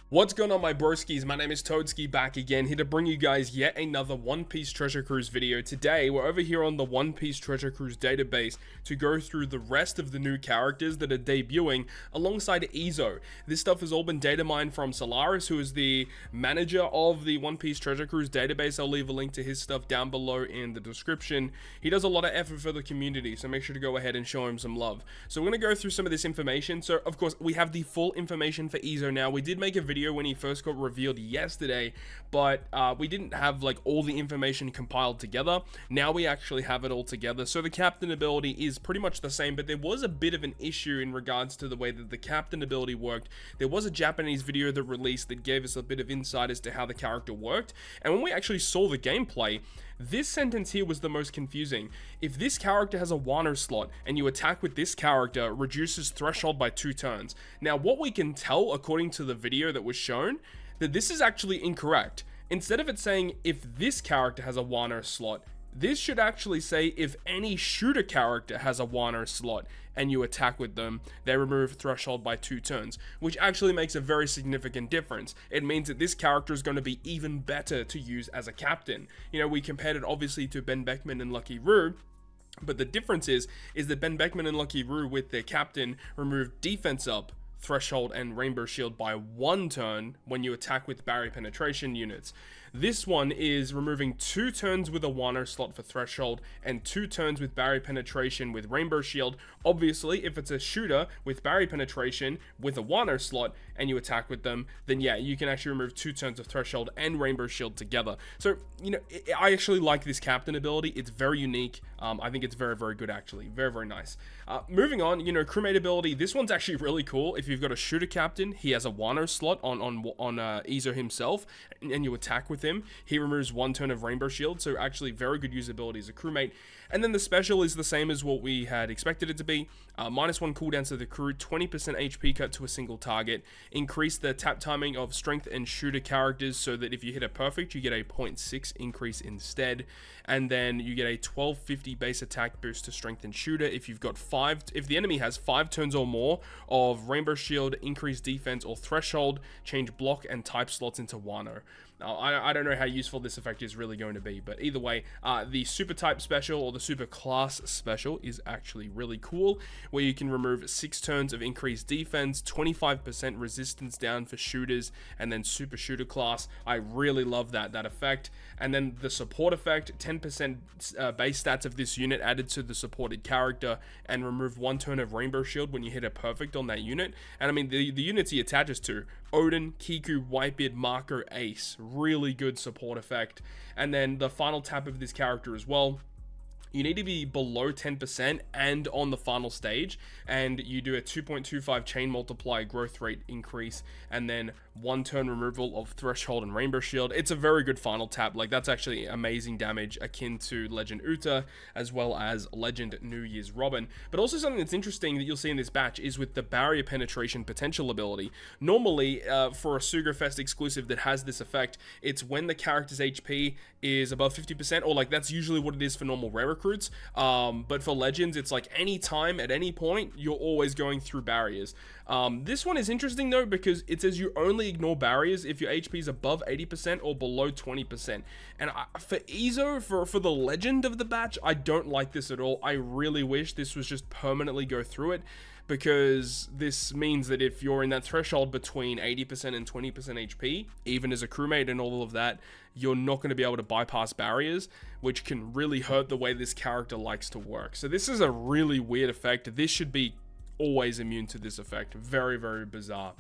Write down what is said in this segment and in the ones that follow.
What's going on, my broskiis? My name is Toadskii, back again, here to bring you guys yet another One Piece Treasure Cruise video. Today, we're over here on the One Piece Treasure Cruise database to go through the rest of the new characters that are debuting alongside Izo. This stuff has all been data mined from Solaris, who is the manager of the One Piece Treasure Cruise database. I'll leave a link to his stuff down below in the description. He does a lot of effort for the community, so make sure to go ahead and show him some love. So we're going to go through some of this information. So, of course, we have the full information for Izo now. We did make a video when he first got revealed yesterday, but we didn't have like all the information compiled together. Now we actually have it all together. So the captain ability is pretty much the same, but there was a bit of an issue in regards to the way that the captain ability worked. There was a Japanese video that released that gave us a bit of insight as to how the character worked, and when we actually saw the gameplay, this sentence here was the most confusing. If this character has a Wano slot and you attack with this character, reduces threshold by 2 turns. Now, what we can tell according to the video that was shown, that this is actually incorrect. Instead of it saying if this character has a Wano slot, this should actually say if any shooter character has a Wano slot and you attack with them, they remove threshold by 2 turns, which actually makes a very significant difference. It means that this character is going to be even better to use as a captain. You know, we compared it obviously to Ben Beckman and Lucky Roo, but the difference is that Ben Beckman and Lucky Roo with their captain remove defense up, threshold, and rainbow shield by 1 turn when you attack with barrier penetration units. This one is removing 2 turns with a Wano slot for threshold and 2 turns with barrier penetration with rainbow shield. Obviously, if it's a shooter with barrier penetration with a Wano slot and you attack with them, then yeah, you can actually remove 2 turns of threshold and rainbow shield together. So, you know, I actually like this captain ability. It's very unique. I think it's very, very good actually. Very, very nice. Moving on, you know, crewmate ability. This one's actually really cool. If you've got a shooter captain, he has a Wano slot on Izo himself, and you attack with him, he removes 1 turn of rainbow shield. So actually very good usability as a crewmate. And then the special is the same as what we had expected it to be. -1 cooldowns to the crew, 20% HP cut to a single target, increase the tap timing of strength and shooter characters so that if you hit a perfect, you get a 0.6 increase instead. And then you get a 1250 base attack boost to strength and shooter if you've got if the enemy has 5 turns or more of rainbow shield, increased defense, or threshold, change block and type slots into Wano. Now, I don't know how useful this effect is really going to be, but either way, the super type special or the super class special is actually really cool, where you can remove 6 turns of increased defense, 25% resistance down for shooters, and then super shooter class. I really love that effect. And then the support effect, 10% base stats of this unit added to the supported character, and remove 1 turn of rainbow shield when you hit a perfect on that unit. And I mean, the units he attaches to, Odin, Kiku, Whitebeard, Marco, Ace. Really good support effect. And then the final tap of this character as well, you need to be below 10% and on the final stage, and you do a 2.25 chain multiplier growth rate increase, and then 1 turn removal of threshold and rainbow shield. It's a very good final tap. Like, that's actually amazing damage akin to Legend Uta as well as Legend New Year's Robin. But also something that's interesting that you'll see in this batch is with the barrier penetration potential ability. Normally, for a Sugo-Fest exclusive that has this effect, it's when the character's HP is above 50%, or like that's usually what it is for normal rare recruits. But for Legends, it's like any time at any point, you're always going through barriers. This one is interesting though, because it says you only ignore barriers if your HP is above 80% or below 20%. And for Izo, for the legend of the batch, I don't like this at all. I really wish this was just permanently go through it, because this means that if you're in that threshold between 80% and 20% HP, even as a crewmate and all of that, you're not going to be able to bypass barriers, which can really hurt the way this character likes to work. So this is a really weird effect. This should be always immune to this effect. Very, very bizarre.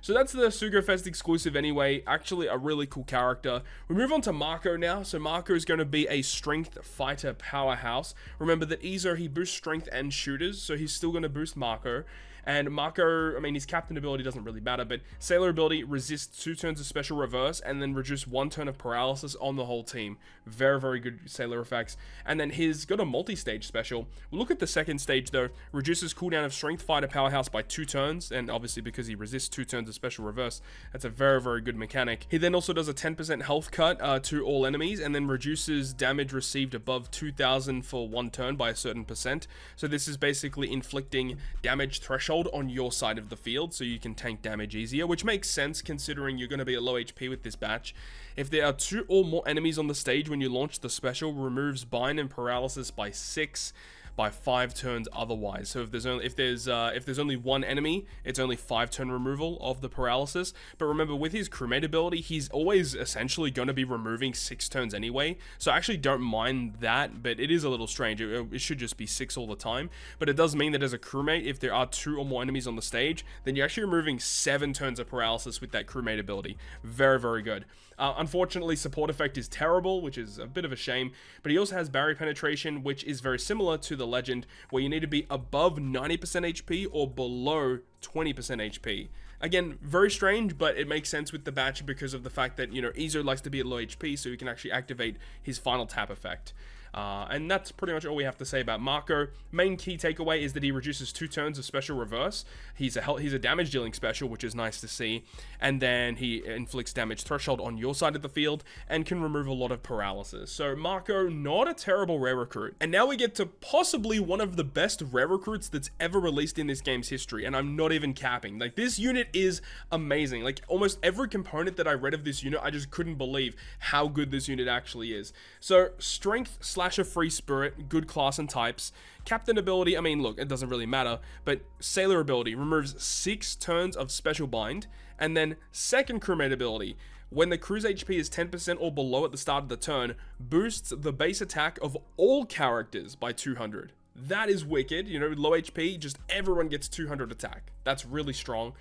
So that's the Sugo-Fest exclusive anyway. Actually a really cool character. We move on to Marco now. So Marco is going to be a strength fighter powerhouse. Remember that Izo, he boosts strength and shooters, so he's still going to boost Marco. And Marco, I mean, his captain ability doesn't really matter, but sailor ability resists 2 turns of special reverse and then reduce 1 turn of paralysis on the whole team. Very, very good sailor effects. And then he's got a multi-stage special. We'll look at the second stage though. Reduces cooldown of strength fighter powerhouse by 2 turns, and obviously because he resists 2 turns of special reverse, that's a very, very good mechanic. He then also does a 10% health cut to all enemies, and then reduces damage received above 2,000 for 1 turn by a certain percent. So this is basically inflicting damage threshold threshold on your side of the field so you can tank damage easier, which makes sense considering you're going to be at low HP with this batch. If there are 2 or more enemies on the stage when you launch the special, removes bind and paralysis by 6 by 5 turns otherwise. So if there's only 1 enemy, it's only 5 turn removal of the paralysis. But remember, with his crewmate ability, he's always essentially going to be removing 6 turns anyway. So I actually don't mind that, but it is a little strange. It should just be 6 all the time. But it does mean that as a crewmate, if there are 2 or more enemies on the stage, then you're actually removing 7 turns of paralysis with that crewmate ability. Very, very good. Unfortunately, support effect is terrible, which is a bit of a shame, but he also has barrier penetration, which is very similar to the legend, where you need to be above 90% HP or below 20% HP. Again, very strange, but it makes sense with the batch because of the fact that, you know, Izo likes to be at low HP, so he can actually activate his final tap effect. And that's pretty much all we have to say about Mako. Main key takeaway is that he reduces 2 turns of special reverse. He's a damage dealing special, which is nice to see. And then he inflicts damage threshold on your side of the field and can remove a lot of paralysis. So Mako, not a terrible rare recruit. And now we get to possibly one of the best rare recruits that's ever released in this game's history. And I'm not even capping. Like, this unit is amazing. Like, almost every component that I read of this unit, I just couldn't believe how good this unit actually is. So strength / a free spirit, good class and types. Captain ability, I mean, look, it doesn't really matter, but sailor ability removes 6 turns of special bind. And then second crewmate ability, when the crew's HP is 10% or below at the start of the turn, boosts the base attack of all characters by 200. That is wicked. You know, low HP, just everyone gets 200 attack. That's really strong.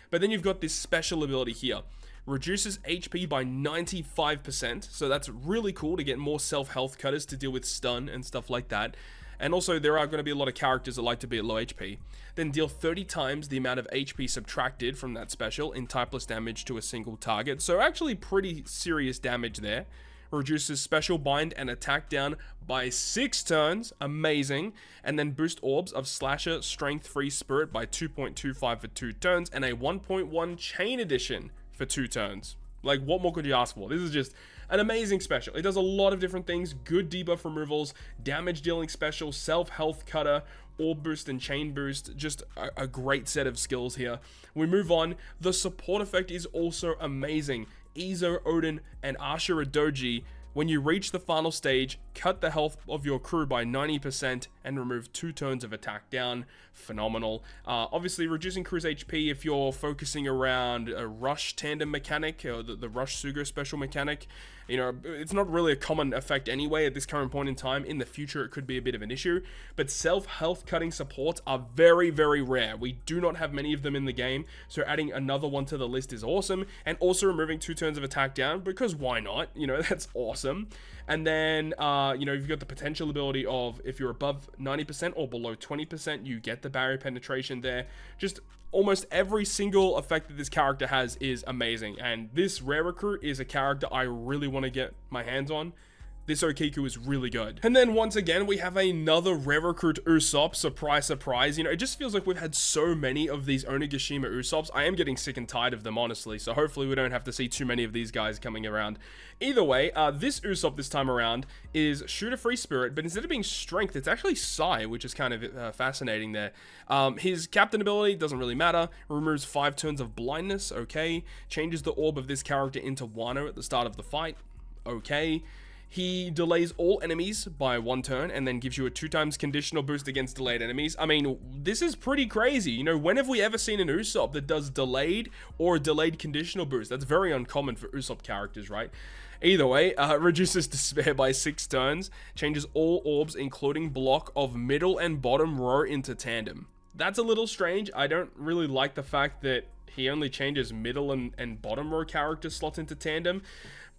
But then you've got this special ability here. Reduces HP by 95%, so that's really cool to get more self-health cutters to deal with stun and stuff like that. And also, there are going to be a lot of characters that like to be at low HP. Then deal 30 times the amount of HP subtracted from that special in typeless damage to a single target, so actually pretty serious damage there. Reduces special bind and attack down by 6 turns, amazing, and then boost orbs of slasher strength free spirit by 2.25 for 2 turns, and a 1.1 chain addition for 2 turns. Like, what more could you ask for? This is just an amazing special. It does a lot of different things: good debuff removals, damage dealing special, self-health cutter, orb boost and chain boost. Just a great set of skills here. We move on. The support effect is also amazing. Izo, Odin, and Ashura Doji, when you reach the final stage, cut the health of your crew by 90% and remove 2 turns of attack down. Phenomenal. Obviously, reducing crew's HP if you're focusing around a rush tandem mechanic, or the rush Sugo special mechanic. You know, it's not really a common effect anyway at this current point in time. In the future, it could be a bit of an issue. But self-health cutting supports are very, very rare. We do not have many of them in the game, so adding another one to the list is awesome. And also removing 2 turns of attack down, because why not? You know, that's awesome. And then, you know, you've got the potential ability of, if you're above 90% or below 20%, you get the barrier penetration there. Just almost every single effect that this character has is amazing. And this rare recruit is a character I really want to get my hands on. This Okiku is really good. And then once again, we have another rare recruit Usopp. Surprise, surprise. You know, it just feels like we've had so many of these Onigashima Usopps. I am getting sick and tired of them, honestly. So hopefully we don't have to see too many of these guys coming around. Either way, this Usopp this time around is Shooter Free Spirit, but instead of being Strength, it's actually Psi, which is kind of fascinating there. His Captain ability doesn't really matter. Removes 5 turns of blindness, okay. Changes the orb of this character into Wano at the start of the fight, okay. He delays all enemies by 1 turn and then gives you a 2 times conditional boost against delayed enemies. I mean, this is pretty crazy. You know, when have we ever seen an Usopp that does delayed or delayed conditional boost? That's very uncommon for Usopp characters, right? Either way, reduces despair by 6 turns, changes all orbs, including block of middle and bottom row, into tandem. That's a little strange. I don't really like the fact that he only changes middle and bottom row character slots into tandem.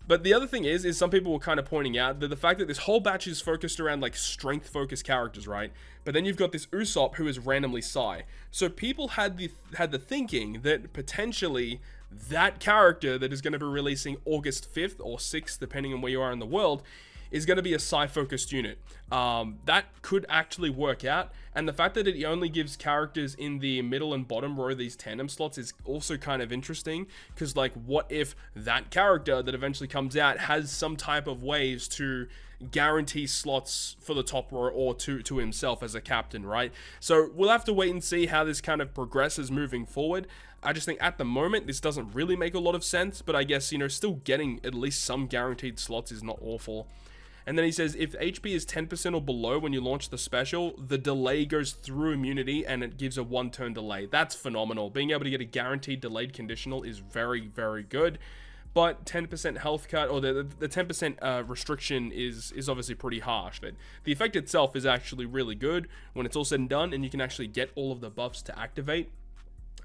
But the other thing is some people were kind of pointing out that the fact that this whole batch is focused around like strength-focused characters, right? But then you've got this Usopp who is randomly Psi. So people had the thinking that potentially that character that is going to be releasing August 5th or 6th, depending on where you are in the world, is going to be a Psi-focused unit. That could actually work out, And the fact that it only gives characters in the middle and bottom row these tandem slots is also kind of interesting, because like, what if that character that eventually comes out has some type of ways to guarantee slots for the top row or to himself as a captain, right? So we'll have to wait and see how this kind of progresses moving forward. I just think at the moment this doesn't really make a lot of sense, but I guess, you know, still getting at least some guaranteed slots is not awful. And then he says, if HP is 10% or below when you launch the special, the delay goes through immunity and it gives a 1-turn delay. That's phenomenal. Being able to get a guaranteed delayed conditional is very, very good. But 10% health cut, or the 10% restriction is obviously pretty harsh. But the effect itself is actually really good when it's all said and done, and you can actually get all of the buffs to activate.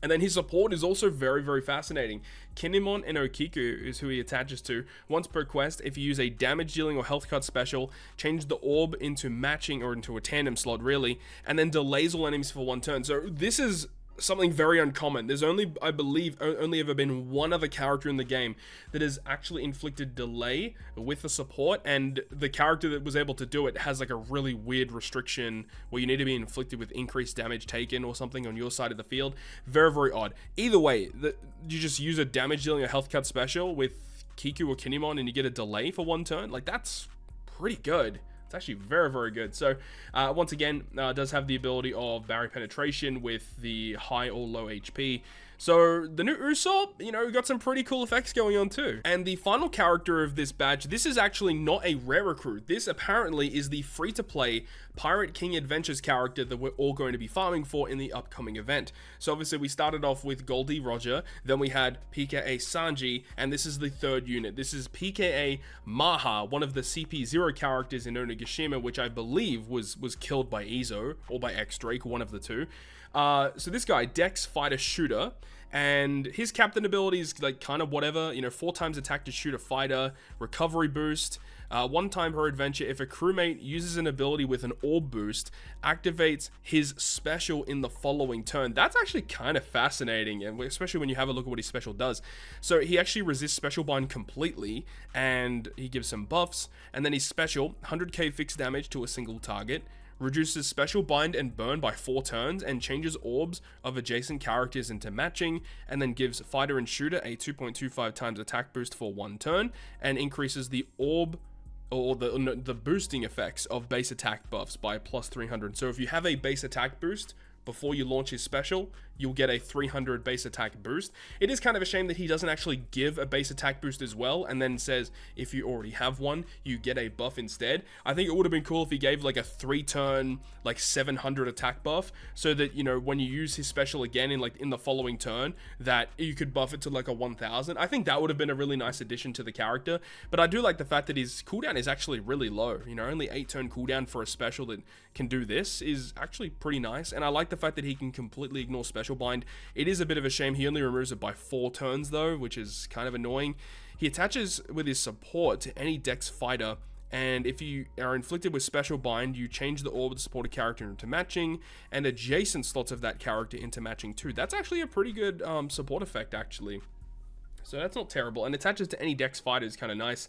And then his support is also very, very fascinating. Kinemon and Okiku is who he attaches to. Once per quest, if you use a damage dealing or health cut special, change the orb into matching, or into a tandem slot really, and then delays all enemies for 1 turn. So this is something very uncommon. There's only, I believe, only ever been one other character in the game that has actually inflicted delay with the support, and the character that was able to do it has like a really weird restriction where you need to be inflicted with increased damage taken or something on your side of the field. Very, very odd. Either way, you just use a damage dealing or health cut special with Kiku or Kinemon and you get a delay for 1 turn. Like, that's pretty good. It's actually very, very good. So once again, does have the ability of barrier penetration with the high or low HP. So the new Usopp, you know, got some pretty cool effects going on too. And the final character of this batch, this is actually not a rare recruit. This apparently is the free-to-play Pirate King Adventures character that we're all going to be farming for in the upcoming event. So obviously we started off with Goldie Roger, then we had PKA Sanji, and this is the 3rd unit. This is PKA Maha, one of the CP0 characters in Onigashima, which I believe was killed by Izo, or by X-Drake, one of the two. So this guy, Dex Fighter Shooter, and his captain ability is like kind of whatever, you know, 4 times attack to shoot a fighter, recovery boost, 1 time per adventure. If a crewmate uses an ability with an orb boost, activates his special in the following turn. That's actually kind of fascinating, and especially when you have a look at what his special does. So he actually resists special bind completely, and he gives some buffs, and then his special, 100k fixed damage to a single target, reduces special bind and burn by 4 turns, and changes orbs of adjacent characters into matching, and then gives fighter and shooter a 2.25 times attack boost for 1 turn, and increases the orb or the boosting effects of base attack buffs by plus 300. So if you have a base attack boost before you launch his special, you'll get a 300 base attack boost. It is kind of a shame that he doesn't actually give a base attack boost as well, and then says if you already have one, you get a buff instead. I think it would have been cool if he gave like a 3-turn, like 700 attack buff, so that, you know, when you use his special again in the following turn, that you could buff it to like a 1000. I think that would have been a really nice addition to the character. But I do like the fact that his cooldown is actually really low. You know, only 8-turn cooldown for a special that can do this is actually pretty nice. And I like the fact that he can completely ignore special bind. It is a bit of a shame he only removes it by 4 turns though, which is kind of annoying. He attaches with his support to any Dex fighter, and if you are inflicted with special bind, you change the orb of the supported character into matching, and adjacent slots of that character into matching too. That's actually a pretty good support effect actually. So that's not terrible, and attaches to any Dex fighter is kind of nice.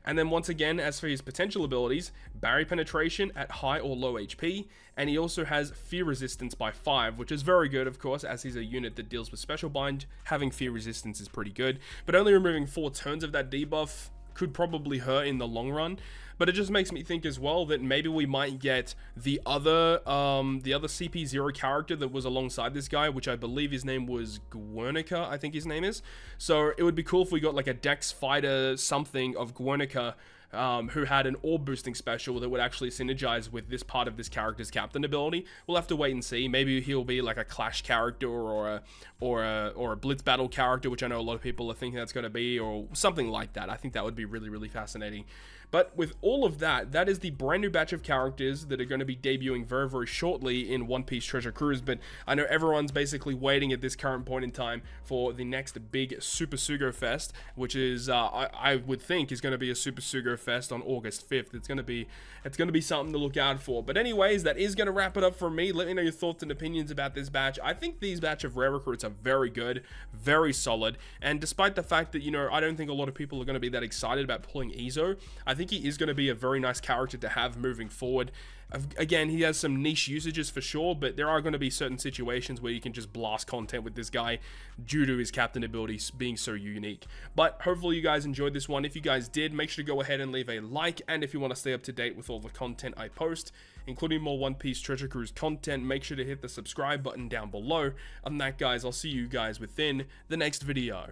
And then once again, as for his potential abilities, barrier penetration at high or low HP, and he also has fear resistance by 5, which is very good, of course, as he's a unit that deals with special bind. Having fear resistance is pretty good, but only removing 4 turns of that debuff could probably hurt in the long run. But it just makes me think as well that maybe we might get the other CP0 character that was alongside this guy, which I believe his name was Guernica, I think his name is. So it would be cool if we got like a Dex fighter something of Guernica, who had an orb boosting special that would actually synergize with this part of this character's captain ability. We'll have to wait and see. Maybe he'll be like a clash character or a blitz battle character, which I know a lot of people are thinking that's going to be, or something like that. I think that would be really, really fascinating. But with all of that, that is the brand new batch of characters that are going to be debuting very, very shortly in One Piece Treasure Cruise. But I know everyone's basically waiting at this current point in time for the next big Super Sugo-Fest, which is, I would think, is going to be a Super Sugo-Fest on August 5th. It's going to be something to look out for. But anyways, that is going to wrap it up for me. Let me know your thoughts and opinions about this batch. I think these batch of rare recruits are very good, very solid. And despite the fact that, you know, I don't think a lot of people are going to be that excited about pulling Izo, I think he is going to be a very nice character to have moving forward. Again, he has some niche usages for sure, but there are going to be certain situations where you can just blast content with this guy due to his captain abilities being so unique. But hopefully you guys enjoyed this one. If you guys did, make sure to go ahead and leave a like, and if you want to stay up to date with all the content I post, including more One Piece Treasure Cruise content, make sure to hit the subscribe button down below. Other than that, guys, I'll see you guys within the next video.